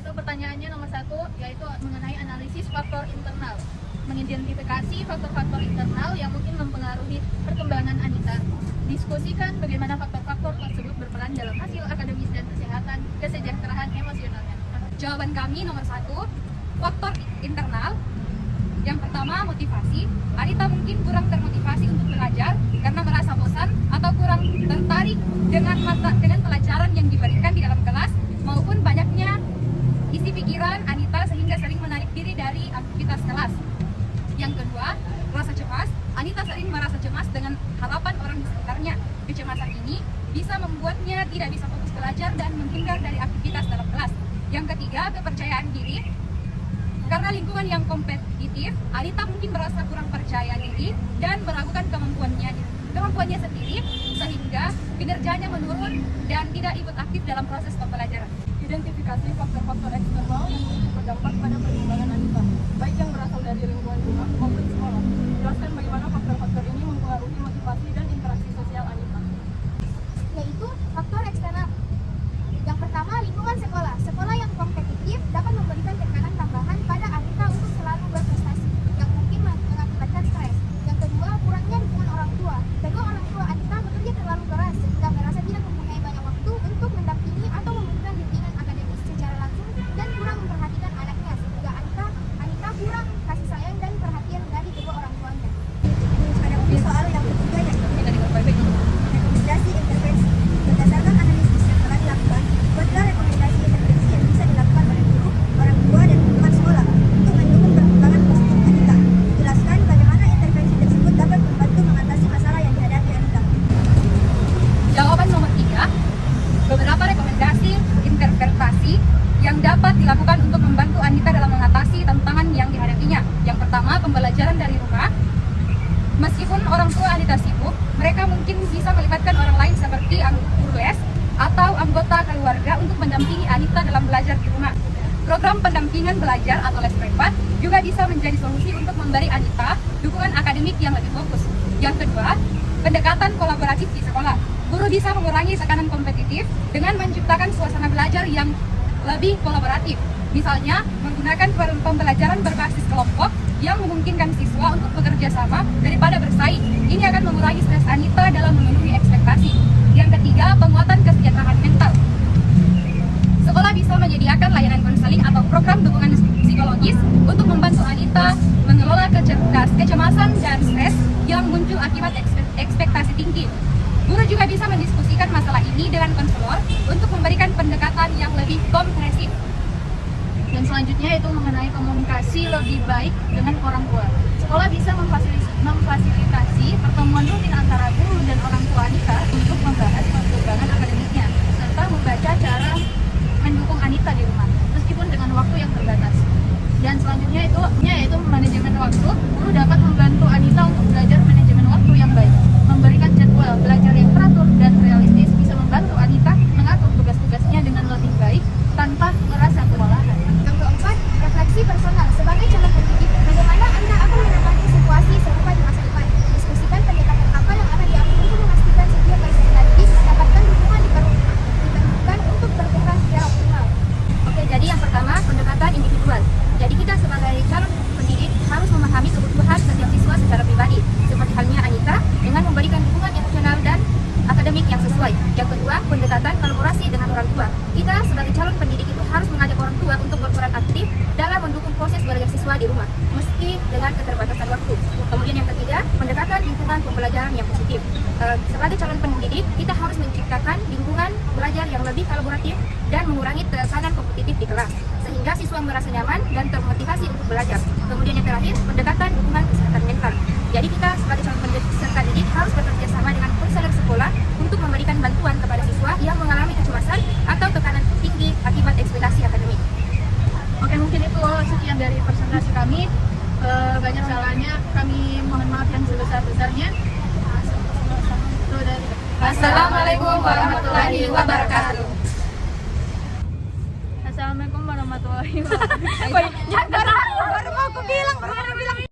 Itu pertanyaannya nomor 1, yaitu mengenai analisis faktor internal. Mengidentifikasi faktor-faktor internal yang mungkin mempengaruhi perkembangan Anita. Diskusikan bagaimana faktor-faktor tersebut berperan dalam hasil akademis dan kesejahteraan emosionalnya. Jawaban kami nomor 1, faktor internal. Yang pertama, motivasi. Anita mungkin kurang termotivasi untuk belajar karena merasa bosan atau kurang tertarik dengan pelajaran yang diberikan di dalam kelas, maupun banyaknya isi pikiran Anita sehingga sering menarik diri dari aktivitas kelas. Yang kedua, rasa cemas. Anita sering merasa cemas dengan harapan orang di sekitarnya. Kecemasan ini bisa membuatnya tidak bisa fokus belajar dan menghindar dari aktivitas dalam kelas. Yang ketiga, kepercayaan diri. Karena lingkungan yang kompetitif, Anita mungkin merasa kurang percaya diri dan meragukan kemampuannya sendiri, sehingga kinerjanya menurun dan tidak ikut aktif dalam proses pembelajaran. Identifikasi faktor-faktor eksternal yang memiliki berdampak pada perkembangan Anita, baik yang berasal dari lingkungan rumah maupun sekolah. Jelaskan bagaimana faktor-faktor ini mempengaruhi motivasi dan interaksi sosial Anita. Yaitu faktor eksternal. Yang pertama, lingkungan sekolah. Sekolah yang kompetitif dapat memberikan tekanan tambahan pada Anita untuk selalu berprestasi, yang mungkin mengakibatkan stres. Yang kedua, kurangnya dukungan orang tua. Kedua orang tua Anita bekerja terlalu keras sehingga merasa tidak mempunyai banyak waktu untuk mendampingi atau memberikan bimbingan akademis secara langsung dan kurang memperhatikan anaknya, sehingga Anita kurang kasih sayang dan perhatian dari kedua orang tuanya. Ada soal yang ketiga, yaitu rekomendasi intervensi. Berdasarkan analisis yang telah dilakukan, buatlah rekomendasi intervensi yang bisa dilakukan oleh guru, orang tua, dan lingkungan sekolah untuk mendukung perkembangan positif Anita. Jelaskan bagaimana intervensi tersebut dapat membantu mengatasi masalah yang dihadapi Anita. Jawaban nomor 3, beberapa rekomendasi interpretasi yang dapat dilakukan untuk membantu Anita dalam mengatasi tantangan yang dihadapinya. Yang pertama, pembelajaran dari rumah. Meskipun orang tua Anita sibuk, mereka mungkin bisa melibatkan orang lain seperti guru les atau anggota keluarga untuk mendampingi Anita dalam belajar di rumah. Program pendampingan belajar atau les privat juga bisa menjadi solusi untuk memberi Anita dukungan akademik yang lebih fokus. Yang kedua, pendekatan kolaboratif di sekolah. Guru bisa mengurangi tekanan kompetitif dengan menciptakan suasana belajar yang lebih kolaboratif. Misalnya, menggunakan pembelajaran berbasis kelompok yang memungkinkan siswa untuk bekerja sama daripada bersaing. Ini akan mengurangi stres Anita dalam memenuhi ekspektasi. Yang ketiga, penguatan kesejahteraan mental. Sekolah bisa menyediakan layanan konseling atau program dukungan psikologis untuk membantu Anita mengelola kecemasan dan stres yang muncul akibat ekspektasi tinggi. Guru juga bisa mendiskusikan masalah ini dengan konselor untuk memberikan pendekatan yang lebih komprehensif. Dan selanjutnya itu mengenai komunikasi lebih baik dengan orang tua. Sekolah bisa memfasilitasi pertemuan rutin antara guru dan orang tua Anita untuk membahas perkembangan akademiknya, serta membaca cara mendukung Anita di rumah, meskipun dengan waktu yang terbatas. Dan selanjutnya itu yaitu manajemen waktu. Guru dapat membantu Anita untuk belajar manajemen waktu yang baik. Memberikan jadwal belajar yang teratur dan realistis bisa membantu Anita mengatur tugas-tugasnya dengan lebih baik tanpa merasa kewalahan. Yang keempat, refleksi personal. Sebagai calon pendidik, bagaimana Anda akan menangani situasi serupa di masa depan? Diskusikan pendekatan apa yang akan diambil untuk memastikan setiap bagian didik mendapatkan dukungan diperlukan untuk berperan secara optimal. Oke, jadi yang pertama, pendekatan individual. Jadi kita sebagai calon pendidik harus memahami kebutuhan setiap siswa secara pribadi, seperti halnya Anita, dengan memberikan dukungan emosional dan akademik yang sesuai. Yang kedua, pendekatan kolaborasi dengan orang tua. Kita sebagai calon pendidik itu harus mengajak orang tua untuk berperan aktif dalam mendukung proses belajar siswa di rumah, meski dengan keterbatasan waktu. Kemudian yang ketiga, pendekatan lingkungan pembelajaran yang positif. Sebagai calon pendidik, kita harus menciptakan lingkungan belajar yang lebih kolaboratif dan mengurangi tekanan kompetitif di kelas, sehingga siswa merasa nyaman dan termotivasi untuk belajar. Kemudian yang terakhir, pendekatan dukungan kesehatan mental. Jadi kita sebagai calon peserta didik harus bekerja sama dengan konselor sekolah untuk memberikan bantuan kepada siswa yang mengalami kecemasan atau tekanan tinggi akibat ekspektasi akademik. Oke, mungkin itu sekian dari presentasi kami. Banyak salahnya, kami mohon maaf yang sebesar-besarnya. Assalamualaikum warahmatullahi wabarakatuh. Assalamualaikum warahmatullahi wabarakatuh. Baru mau aku bilang,